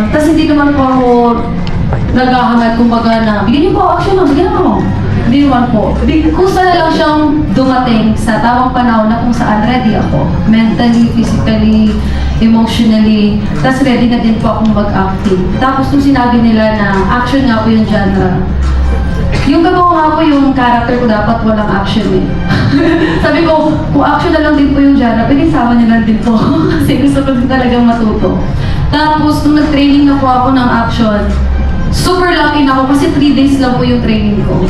Tas hindi naman po ako naghahangad kumbaga na, bigyan niyo po action mo, bigyan mo. Hindi naman po. Kusa na lang siyang dumating sa tamang panahon na kung saan ready ako. Mentally, physically, emotionally. Tas ready na din po akong mag-acting. Tapos nung sinabi nila na action nga po yung genre, yung gagawa nga po yung character ko dapat walang action eh. Sabi ko, kung action na lang din po yung genre, pwede sama niya lang din po. Kasi gusto ko din talagang matuto. Tapos nung nag-training na po ako ng action, super lucky na ako kasi 3 days lang po yung training ko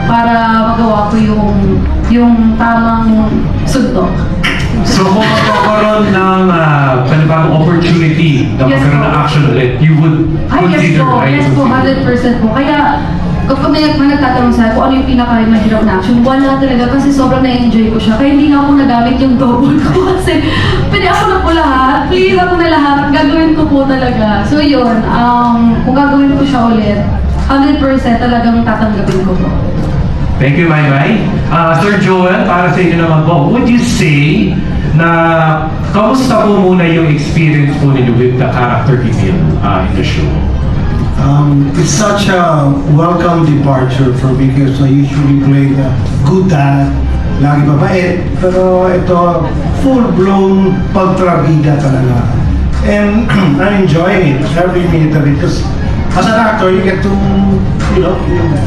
para magawa ko yung tamang suntok. So kung magkakaroon ng panibagong opportunity na Yes, magkaroon po. ng action ulit, you would consider, right? Yes po, 100% po. Kaya, kapag may nagtatanong sa kung ano yung pinaka-mahirap na action, wala talaga kasi sobrang na-enjoy ko siya. Kaya hindi na ako nagamit yung double ko kasi pwede ako na po lahat, clear ako na lahat, gagawin ko po talaga. So yun, kung gagawin ko siya ulit, 100% talagang tatanggapin ko po. Thank you, Maymay. Sir Joel, para sa inyo naman po, would you say na kamusta po muna yung experience po ninyo with the character Emil in the show? It's such a welcome departure for me because I usually play the good dad, lagi mabait, pero ito full-blown pagtrabida talaga. And I'm enjoying it, every minute of it, because as an actor, you get to,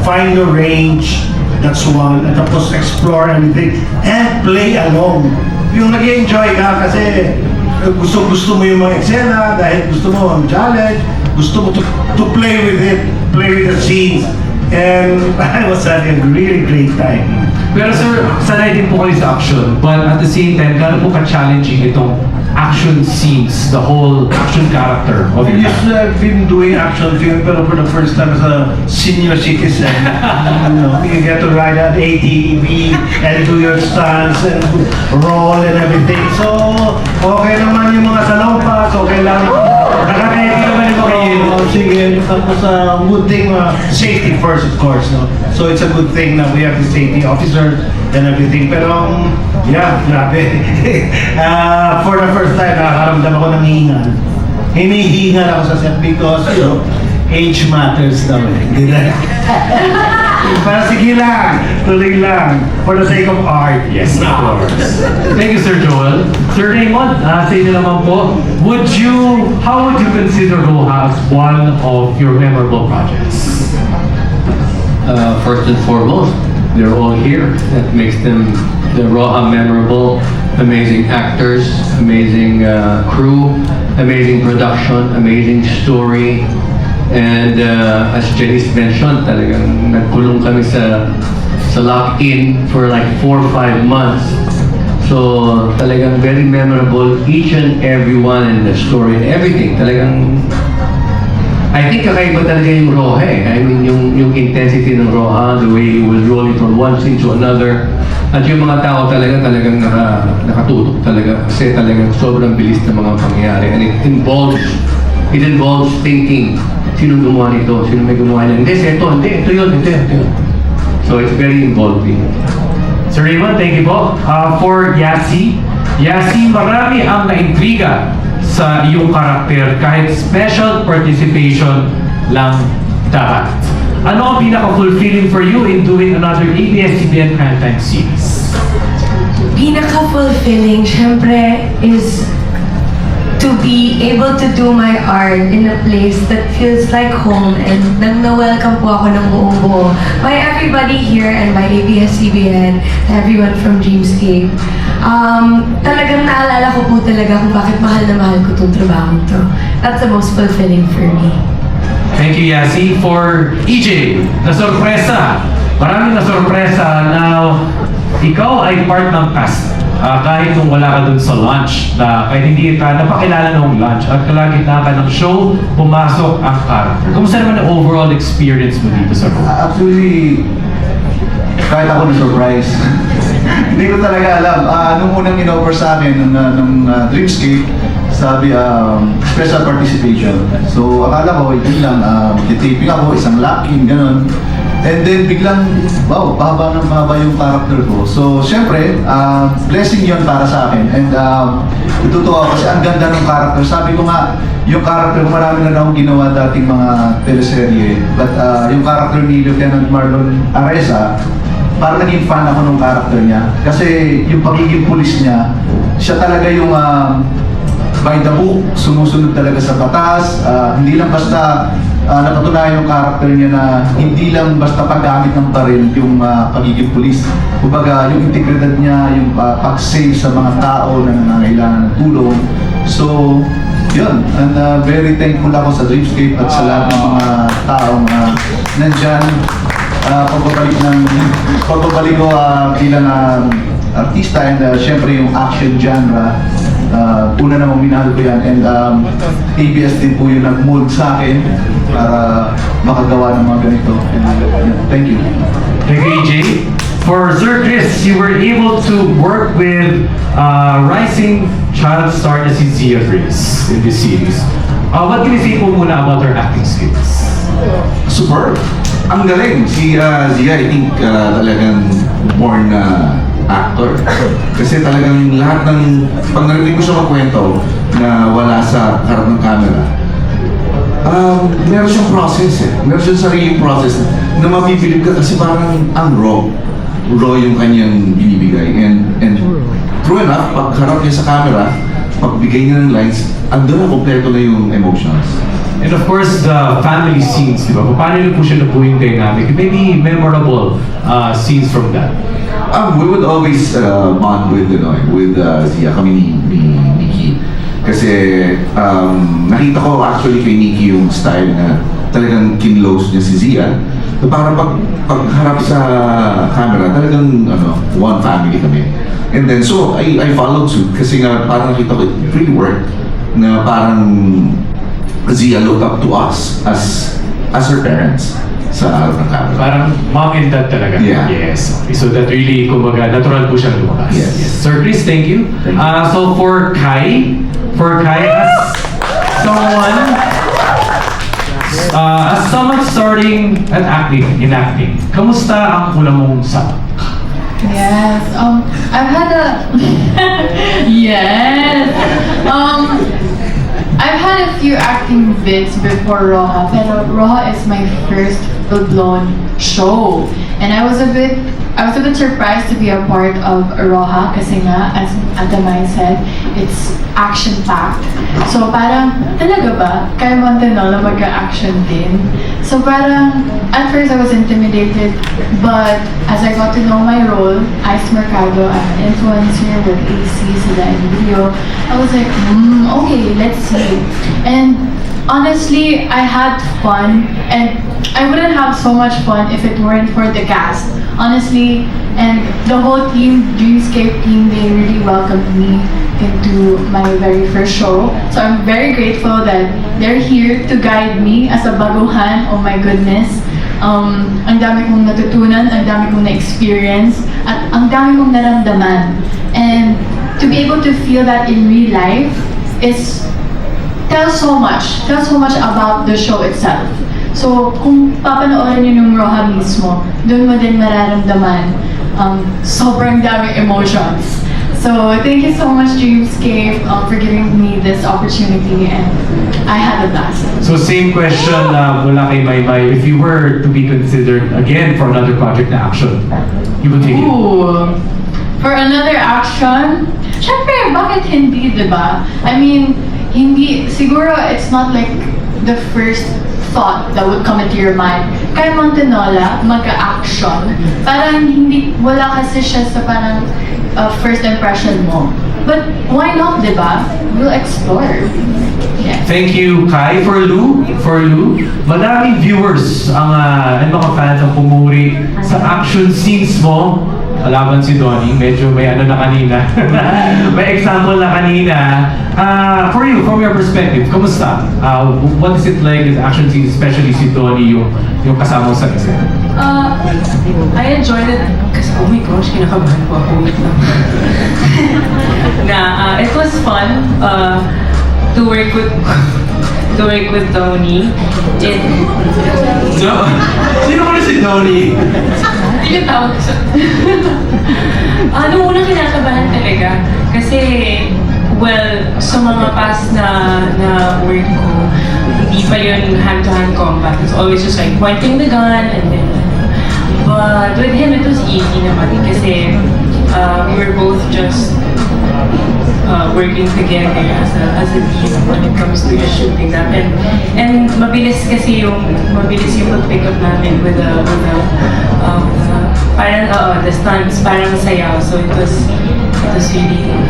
find your range, that's one, at tapos explore everything, and play along. Yung nag-enjoy ka kasi gusto mo yung mga eksena dahil gusto mo ang challenge, gusto mo to play with it, play with the scenes, and I was having a really great time. Pero sir, sanay din po kayo sa action, but at the same time, gano'n po ka-challenging itong action scenes, the whole action character of your Yes, I've been doing action film, pero for the first time as a senior citizen, you get to ride an ATV and do your stunts and roll and everything. So, okay naman yung mga salompas, okay lang. Nakakaya naman yung mga yun. Sige, tapos good thing, safety first of course, no? So it's a good thing that we have the safety officers and everything. Pero, yeah, grabe. For the first time, nakakaramdam ako ng hingal. Hinihingal ako sa set because, age matters daw eh. Hindi na. Para sige lang, tuloy lang, for the sake of art. Yes, of course. Thank you, Sir Joel. Sir Raymond, sa inyo naman po, how would you consider Roja as one of your memorable projects? First and foremost, they're all here. That makes them the Roja memorable. Amazing actors, amazing crew, amazing production, amazing story. And as Janice mentioned, talagang nagkulong kami sa lock-in for like 4 or 5 months. So talagang very memorable, each and every one in the story and everything. Talagang I think kakaiba talaga yung Roja eh. I mean, yung intensity ng Roja, the way it was rolling from one scene to another. At yung mga tao talagang nakatutok talaga. Kasi talagang sobrang bilis ng mga pangyayari. And it involves thinking, sino gumawa nito, sino may gumawa niyan. Ito yun. So it's very involving. Sir Raymond, thank you po. For Yasi, marami ang naintriga sa iyong karakter kahit special participation lang dapat. Ano ang pinaka-fulfilling for you in doing another ABS-CBN Primetime series? Pinaka-fulfilling, syempre, is to be able to do my art in a place that feels like home and nang na-welcome po ako ng buong buo by everybody here and by ABS-CBN, everyone from Dreamscape. Talagang naalala ko po talaga kung bakit mahal na mahal ko itong trabaho to. That's the most fulfilling for me. Thank you, Yasi. For EJ, na-sorpresa. Maraming na-sorpresa na ikaw ay part ng cast. Kahit nung wala ka dun sa launch, kahit hindi ka napakilala nung launch, at kalagitnaan ka ng show, pumasok ang character. Kumusta naman ang overall experience mo dito sa role? Actually, kahit ako na-surprise. Hindi ko talaga alam. Nung unang in-offer sa akin ng Dreamscape, sabi, special participation. So, akala ko, yun lang, titaping ako, isang lock-in, gano'n. And then biglang, wow, mahaba ng mahaba yung character ko. So, syempre, blessing yon para sa akin. And natutuwa ako kasi ang ganda ng character. Sabi ko nga, yung character, marami na akong ginawa dating mga teleserye. But yung character ni Lieutenant Marlon Areza, parang naging fan ako ng character niya. Kasi yung pagiging pulis niya, siya talaga yung by the book, sumusunod talaga sa batas. Hindi lang basta napatunayan yung character niya na hindi lang basta paggamit ng baril yung pagiging pulis. Kumbaga, yung integridad niya, yung pag-save sa mga tao na nangangailangan ng tulong. So, yun. And very thankful ako sa Dreamscape at sa lahat ng mga taong nandyan. Pagbabalik ko bilang artista and syempre yung action genre. Una namang minahal ko yan and ABS din po yung nag-mold sa akin para makagawa ng mga ganito. And, thank you. Thank you, EJ. For Sir Chris, you were able to work with rising child star na si Zia Grace in this series. What can you say po muna about her acting skills? Superb. Ang galing. Si Zia, I think talagang born na actor. Kasi talagang lahat ng, pag narinig ko siya magkwento na wala sa harap ng camera, meron siyang process eh. Meron siyang sariling process na mabibilib ka kasi parang ang raw. Raw yung kanyang binibigay. And true enough, pag harap niya sa camera, pagbigay niya ng lines, andun na kompleto na yung emotions. And of course, the family scenes, di ba? Paano niyo po siya nabuhing dynamic? Maybe memorable scenes from that. We would always bond with Zia, kami ni Nikki. Kasi nakita ko actually kay Nikki yung style na talagang kinlose niya si Zia. So, parang pagharap sa camera, talagang one family kami. And then so I followed suit kasi nga parang nakita ko it really worked na parang Zia looked up to us as her parents sa harap ng camera. Parang mom and dad talaga. Yeah. Yes. Okay, so that really, kumbaga, natural po siyang lumabas. Yes. Sir Chris, thank you. Thank you. So for Kai, as someone starting at in acting, kamusta ang una mong sabak? Yes. I've had a yes. I've had a few acting bits before Roja, pero Roja is my first full-blown show, and I was a bit surprised to be a part of Roja kasi nga, as Atamay said, it's action-packed. So parang, talaga ba, kaya Montenola magka-action din? So parang, at first I was intimidated, but as I got to know my role, Ice Mercado, I'm an influencer with AC, Sila and Video, I was like, okay, let's see. And honestly, I had fun, and I wouldn't have so much fun if it weren't for the cast. Honestly, and the whole team, Dreamscape team, they really welcomed me into my very first show. So I'm very grateful that they're here to guide me as a baguhan. Oh my goodness. Ang dami kong natutunan, ang dami kong na-experience, at ang dami kong naramdaman. And to be able to feel that in real life tells so much about the show itself. So, kung papanoorin niyo yung Roja mismo, doon mo din mararamdaman sobrang daming emotions. So, thank you so much, Dreamscape, for giving me this opportunity, and I had a blast. So same question mula kay Maymay. If you were to be considered again for another project na action, you would take it? Ooh. For another action, syempre, bakit hindi, diba? I mean, hindi, siguro it's not like the first thought that would come into your mind. Kay Montenola, mag-action. Parang hindi, wala kasi siya sa parang first impression mo. But why not, diba? We'll explore. Yeah. Thank you, Kai. For Lou, madaming viewers and mga fans ang pumuri sa action scenes mo. Kalaban si Donnie, medyo may ano na kanina. May example na kanina. For you, from your perspective, kamusta? What is it like in action scenes, especially si Donnie, yung kasama mo sa eksena? I enjoyed it kasi, oh my gosh, kinakabahan po ako. Wait lang. It was fun to work with to work with Tony. So, sino mo na si Tony? Hindi ka tawag siya. Nung unang kinakabahan talaga. Kasi, well, sa mga past na work ko, hindi pa yun hand-to-hand combat. It's always just like pointing the gun and then... But with him, it was easy naman kasi we were both just working together as a team when it comes to the shooting natin. And mabilis yung pag-pick up namin with the parang the stunts, parang sayaw. So it was really good.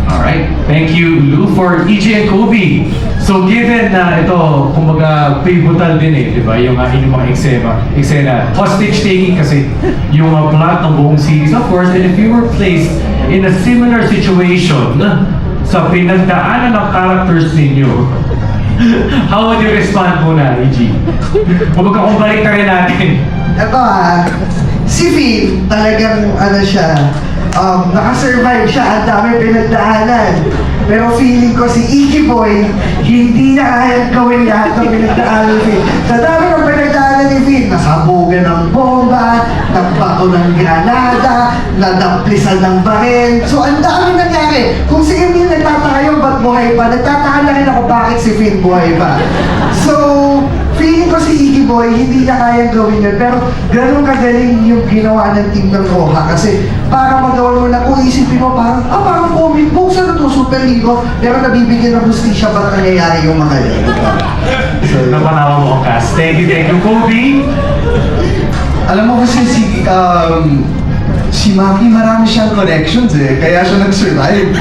Alright, thank you Lou for EJ and Kobe. So given na ito, kumbaga pivotal din di ba? Yung inyong mga eksena. Hostage taking kasi yung plot ng buong series of course, and if you were placed in a similar situation sa pinagdaanan ng characters ninyo, how would you respond muna, EJ? Kumbaga kung balik ka rin natin. Ito si Finn, talagang siya, nakasurvive siya, ang dami pinagdaanan. Pero feeling ko si Iggy Boy, hindi niya kayang gawin lahat ng pinagdaanan ni Finn. Sa dami ng pinagdaanan ni Finn, nasabugan ng bomba, nagbato ng granada, nadamplisan ng baril. So ang dami nangyari. Kung si Emil nagtataka yung ba't buhay pa, nagtataka na rin ako bakit si Finn buhay pa. So, feeling ko si Iggy Boy, hindi niya kayang gawin yun. Pero ganun kagaling yung ginawa ng team ng Roha. Kasi para magawa mo na, kung isipin mo parang comic book, sa ito, superhero, pero nabibigyan ng hustisya ba't nangyayari yung mga yan. So, napanawa mo ang cast. Thank you, Kobe. Alam mo kasi si Maki marami siyang connections kaya siya nag-survive.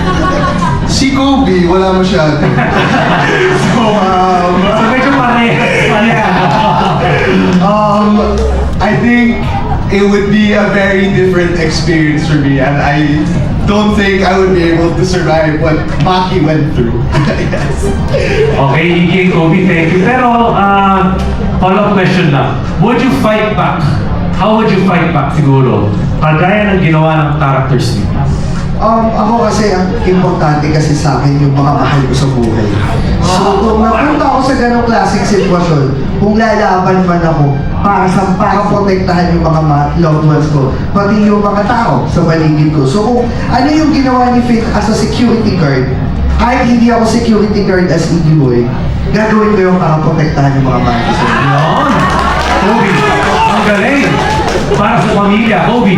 Si Kobe, wala masyado. So medyo I think it would be a very different experience for me, and I don't think I would be able to survive what Maki went through. Yes. Okay, Iggy and Kobe, thank you. Pero, follow-up question lang. Would you fight back? How would you fight back siguro? Kagaya ng ginawa ng characters niyo. Ako kasi, ang importante kasi sa akin yung mga mahal ko sa buhay. So, kung napunta ako sa ganong klaseng sitwasyon, kung lalaban man ako, para protektahan yung mga loved ones ko, pati yung mga tao sa paligid ko. So, kung ano yung ginawa ni Finn as a security guard, kahit hindi ako security guard as Iggy Boy, gagawin ko yung para protektahan yung mga mahal ko sa buhay. Yun! Kobe, ang galing! Para sa pamilya, Kobe.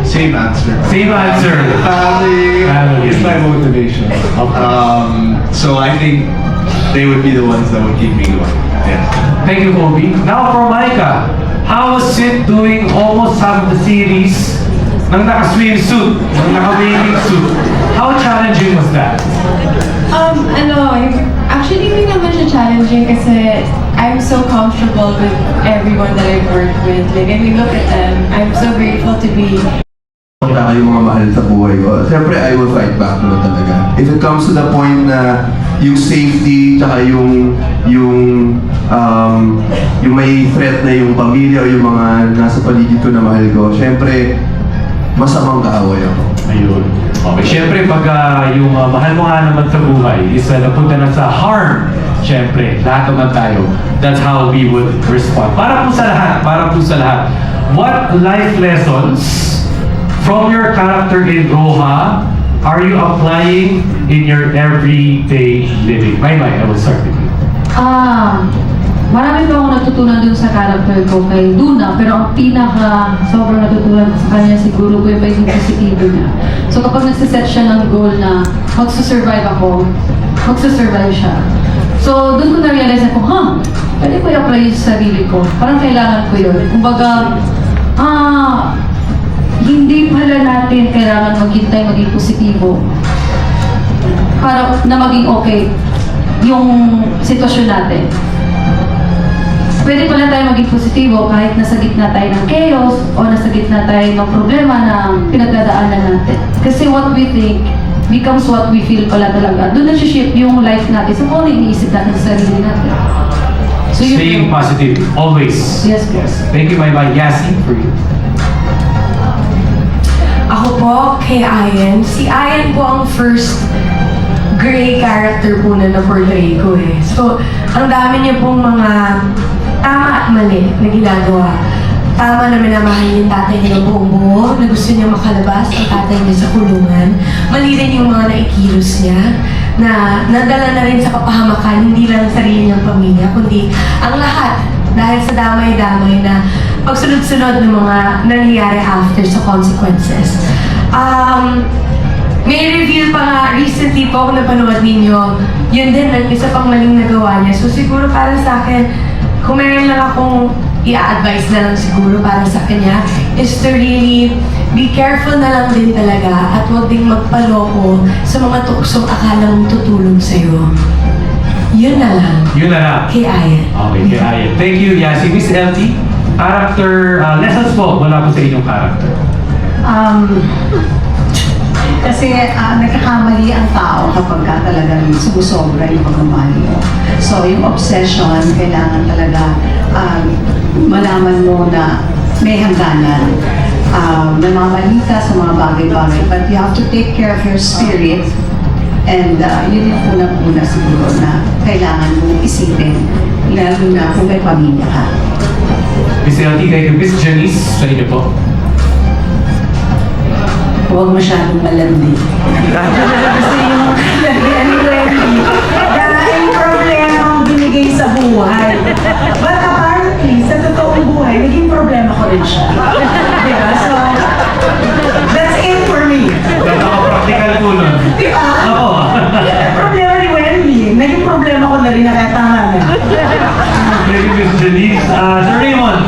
Same answer. Same answer. Family is my motivation. So I think they would be the ones that would keep me going. Yeah. Thank you, Kobe. Now for Micah, how was it doing almost half the series ng naka-swimsuit, ng naka-bathing suit? How challenging was that? Actually, hindi naman siya challenging kasi I'm so comfortable with everyone that I've worked with. Like, I mean, look at them. I'm so grateful to be Pagka yung mga mahal sa buhay ko, siyempre I will fight back naman talaga. If it comes to the point na yung safety, tsaka yung may threat na yung pamilya o yung mga nasa paligid ko na mahal ko, siyempre masamang kaaway ako. Ayun. Okay, siyempre pag yung mahal mo nga naman sa buhay is napunta na sa harm, siyempre, lahat naman tayo. That's how we would respond. Para po sa lahat. What life lessons from your character in Roha are you applying in your everyday living? Maymay, I will start with you. Marami pa akong natutunan dun sa character ko kay Luna, pero ang sobrang natutunan sa kanya siguro ko yung pagiging positibo niya. So kapag nagsiset siya ng goal na magsusurvive ako, magsusurvive siya. So dun ko na-realize ako, pwede ko i-apply yung sarili ko. Parang kailangan ko yun. Kumbaga, hindi pala natin kailangan maghintay maging positibo para na maging okay yung sitwasyon natin. Pwede pala tayo maging positibo kahit nasa gitna tayo ng chaos o nasa gitna tayo ng problema na pinagdadaanan natin. Kasi what we think becomes what we feel pala talaga. Doon nag-shift yung life natin. So kung ano iniisip natin sa sarili natin. So, staying positive, always. Yes, yes. Thank you, Maymay. Yasi, for you. Ako po, kay Ayan. Si Ayan po ang first gray character po na na-portray ko eh. So, ang dami niya pong mga tama at mali na ginagawa. Tama na minamahal yung tatay niya ng buong buo, na gusto niya makalabas ang tatay niya sa kulungan. Mali rin yung mga naikilos niya, na nadala na rin sa kapahamakan, hindi lang sarili niyang pamilya, kundi ang lahat. Dahil sa damay-damay na pagsunod-sunod ng mga nangyayari after sa consequences. May reveal pa nga, recently po ako napanood ninyo, yun din, ang isa pang maling nagawa niya. So siguro para sa akin, kung meron lang akong i-advise na lang siguro para sa kanya, is to really be careful na lang din talaga at huwag ding magpaloko sa mga tuksong akala mong tutulong sa'yo. Yun na lang. Yun na lang. Kay Ayan. Okay, kay Ayan. Thank you, Yasi. Miss LT, character, lessons po mula po sa inyong character. Kasi nagkakamali ang tao kapag ka talagang sumusobra yung pagmamahal mo. So yung obsession, kailangan talaga malaman mo na may hangganan. Namamali ka sa mga bagay-bagay, but you have to take care of your spirit. And yun yung unang-una siguro na kailangan mong isipin, lalo na kung may pamilya ka. Miss LT, thank you. Miss Janice, sa inyo po. Huwag masyadong malandi. Kasi yung lagyan ni Wendy, dahil problema ang binigay sa buhay. But apparently, sa totoong buhay, naging problema ko rin siya. Diba? So, that's it for me. Napaka-practical po nun. Diba? Ako. Problema ni Wendy, naging problema ko na rin, nakatama na. Thank you, Miss Janice.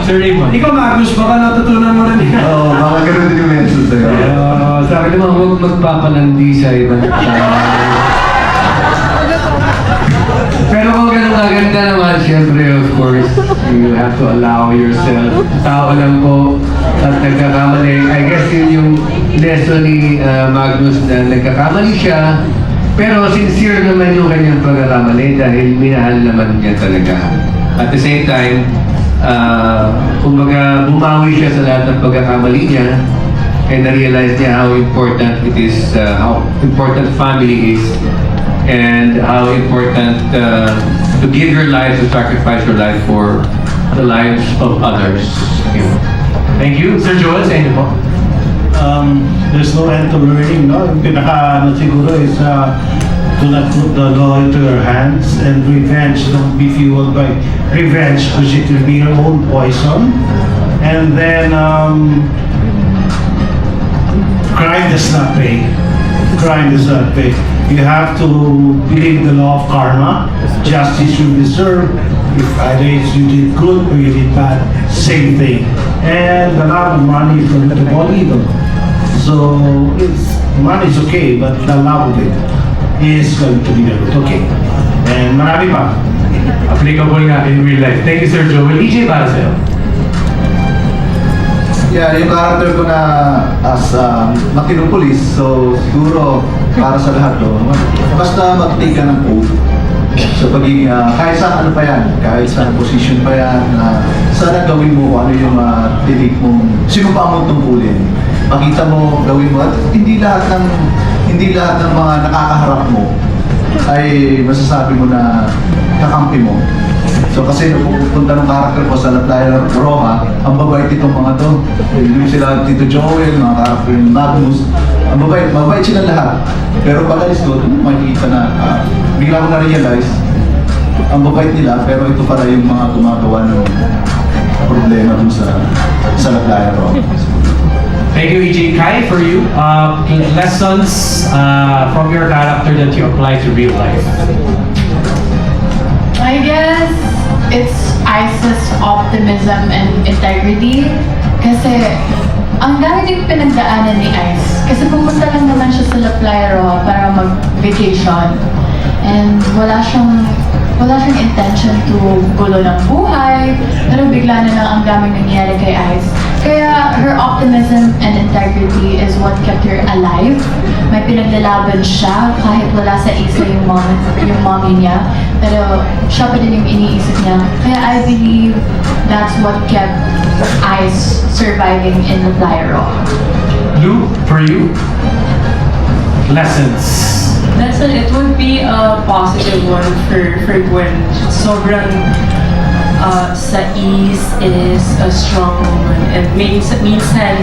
Sir Raymond. Ikaw, Magnus, baka natutunan mo rin yan. Oo, baka ganun din yung mention sa'yo. Sa akin naman, huwag magpapalandi sa ibang Pero kung ganun kaganda naman, syempre, of course, you have to allow yourself. Tao lang po at nagkakamali. I guess yun yung lesson ni Magnus na nagkakamali siya, pero sincere naman yung kanyang pagkakamali dahil minahal naman niya talaga. At the same time, kumbaga bumawi siya sa lahat ng pagkakamali niya and na-realize niya how important it is, how important family is and how important to give your life, to sacrifice your life for the lives of others. Thank you. Sir Joel, sa inyo po. There's no end to learning, no? Yung pinaka, siguro is, do not put the law into your hands, and revenge, don't be fueled by revenge, because it will be your own poison. And then, crime does not pay. Crime does not pay. You have to believe the law of karma. Justice you deserve. If either you did good or you did bad, same thing. And the love of money is going to fall evil. So money is okay, but the love of it is going to be not okay. And marami pa. Applicable nga in real life. Thank you, Sir Joel. EJ, para sa'yo. Yeah, yung character ko na as matinong police, so siguro para sa lahat to, basta mag-take ka ng oath sa pagiging, kahit saan ano pa yan, kahit saan position pa yan, sana gawin mo kung ano yung tinig mong, sino pa mo tungkulin. Pakita mo, gawin mo, at hindi lahat ng mga nakakaharap mo ay masasabi mo na kakampi mo. So kasi nung pupunta ng character ko sa La Playa Roja, ang babait itong mga to. Yung sila Tito Joel, mga character yung Magnus, ang mabait sila lahat. Pero pag-alis ko, makikita na, bigla ko na-realize, ang babait nila, pero ito pala yung mga gumagawa ng problema dun sa La Playa Roja. Thank you, EJ. Kai, for you, lessons from your character that you apply to real life. I guess it's Ice's optimism and integrity. Kasi ang dami din pinagdaanan ni Ice. Kasi pumunta lang naman siya sa La Playa Roja para mag-vacation. And wala siyang intention to gulo ng buhay. Pero bigla na lang ang daming nangyari kay Ice. Kaya her optimism and integrity is what kept her alive. May pinaglalaban siya kahit wala sa isa yung mommy niya. Pero siya pa din yung iniisip niya. Kaya I believe that's what kept Ice surviving in the Playa Roja. Lou, for you, lessons lesson, it would be a positive one for Gwen. Sobrang sa ease is a strong woman. And minsan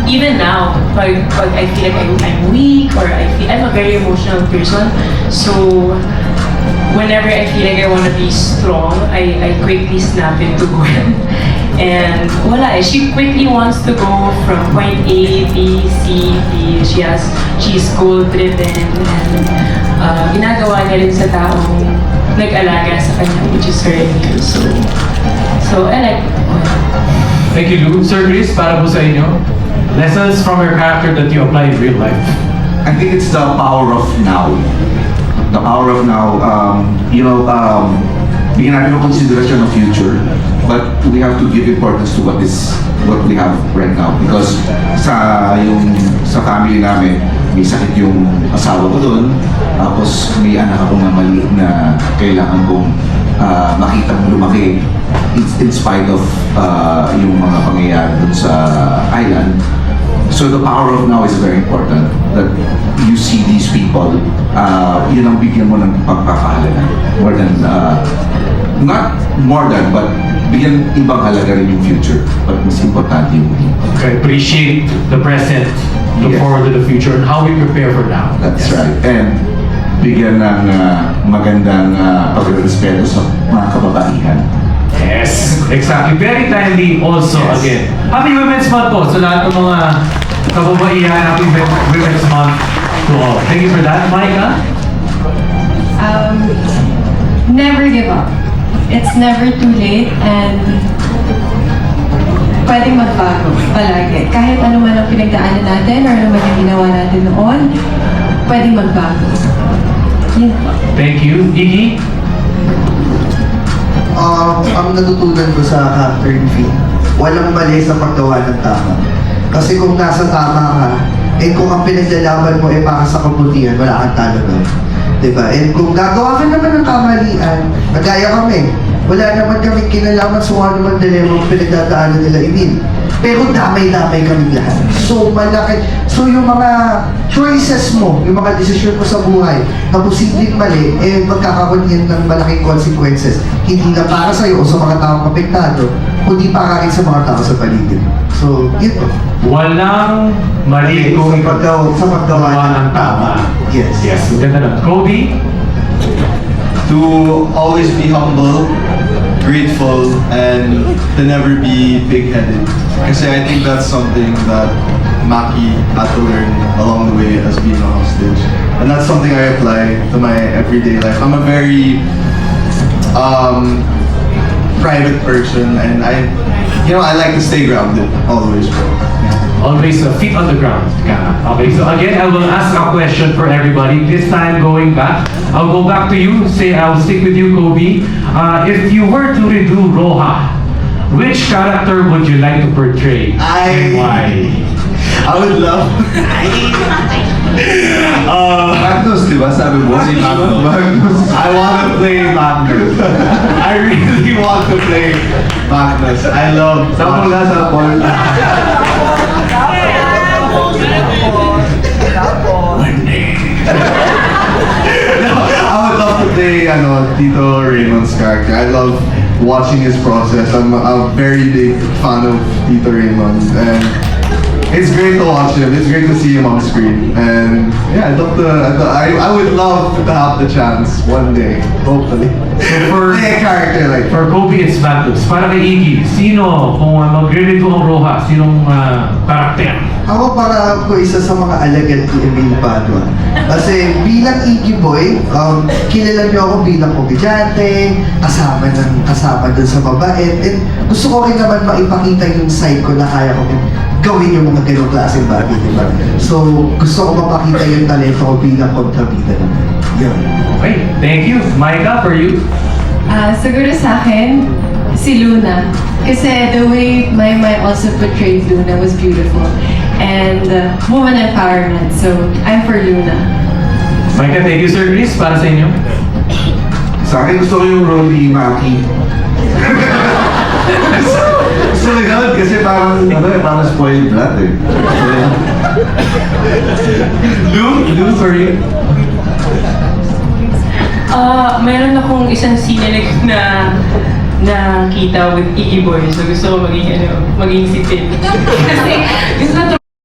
even now, pag I feel like I'm weak or I'm a very emotional person. So whenever I feel like I want to be strong, I quickly snap into Gwen. And wala, she quickly wants to go from point A, B, C, D. She's goal-driven and ginagawa niya rin sa taong nag-alaga sa kanya, which is her Emil. So I like Gwen. Thank you, Lou. Sir Chris, para po sa inyo, lessons from your character that you apply in real life. I think it's the power of now. The power of now, bigyan natin ng consideration ng future, but we have to give importance to what we have right now. Because sa family namin, may sakit yung asawa ko doon, tapos may anak ako na maliit na kailangan kong makitang lumaki in spite of yung mga pangyayari doon sa island. So the power of now is very important. That you see these people, yun ang bigyan mo ng pagpapahalaga. But bigyan ibang halaga rin yung future. But mas importante yung Okay, appreciate the present, look Yes. forward to the future, and how we prepare for now. That's right. And bigyan ng magandang pagrespeto sa mga kababaihan. Yes, exactly. Very timely also Yes. again. Happy Women's Month po sa lahat ng mga kababaihan. Happy Women's Month to all. Thank you for that. Micah? Never give up. It's never too late and pwedeng magbago palagi. Kahit ano man ang pinagdaanan natin or ano man yung ginawa natin noon, pwedeng magbago. Yun po. Thank you. Iggy? Ang natutunan ko sa character ni Finn, walang mali sa paggawa ng tama. Kasi kung nasa tama ka, kung ang pinaglalaban mo para sa kabutihan, wala kang talo doon. Diba? And kung gagawa ka naman ng kamalian, nagaya kami, wala naman kami kinalaman sa kung ano man dilemma ang pinagdadaanan nila Emil. Pero damay-damay kami lahat. So malaki, so yung mga choices mo, yung mga desisyon mo sa buhay, na posibleng mali, magkakaroon yan ng malaking consequences. Hindi na para sa'yo o sa mga taong apektado, kundi para rin sa mga tao sa paligid. So, yun po. Walang mali kung Sa paggawa ng tama. Yes. Yes, maganda na. Kobe? To always be humble, grateful, and to never be big-headed. Kasi I think that's something that Maki had to learn along the way as being a hostage. And that's something I apply to my everyday life. I'm a very private person, and I like to stay grounded always. Always feet on the ground. Okay, so again, I will ask a question for everybody. This time going back, I'll go back to you. I'll stick with you, Kobe. If you were to redo Roja, which character would you like to portray? And why? I would love... Magnus, di ba? Sabi mo? Si Magnus. I want to play Magnus. I really want to play Magnus. I love... Sample nga, sample. I would love to play Tito Raymond's character. I love watching his process. I'm a very big fan of Tito Raymond, and it's great to watch him. It's great to see him on screen, and yeah, I would love to have the chance one day, hopefully. So for Play a character like For Kobe, it's Magnus. Para kay Iggy, sino, kung magre-redo ang Roja, sinong karakter? Ako para ko isa sa mga alagad ni Emil Padua. Kasi bilang Iggy Boy, kilala niyo ako bilang komedyante, kasama dun sa mabait, and gusto ko rin naman maipakita yung side ko na kaya ko gawin yung mga ganong klaseng bagay, di ba? So, gusto ko mapakita yung talento ko bilang kontrabida naman. Yun. Okay, thank you. Micah, for you? Siguro sa akin, si Luna. Kasi the way Maymay also portrayed Luna was beautiful. And woman empowerment. So, I'm for Luna. Micah, thank you, Sir Chris. Para sa inyo? Sa akin gusto ko yung role ni Maki. gusto ko yun kasi parang spoiled brat eh. Lou, for you? Mayroon akong isang scene na nakita with Iggy Boy. So gusto ko maging si Phil. Kasi gusto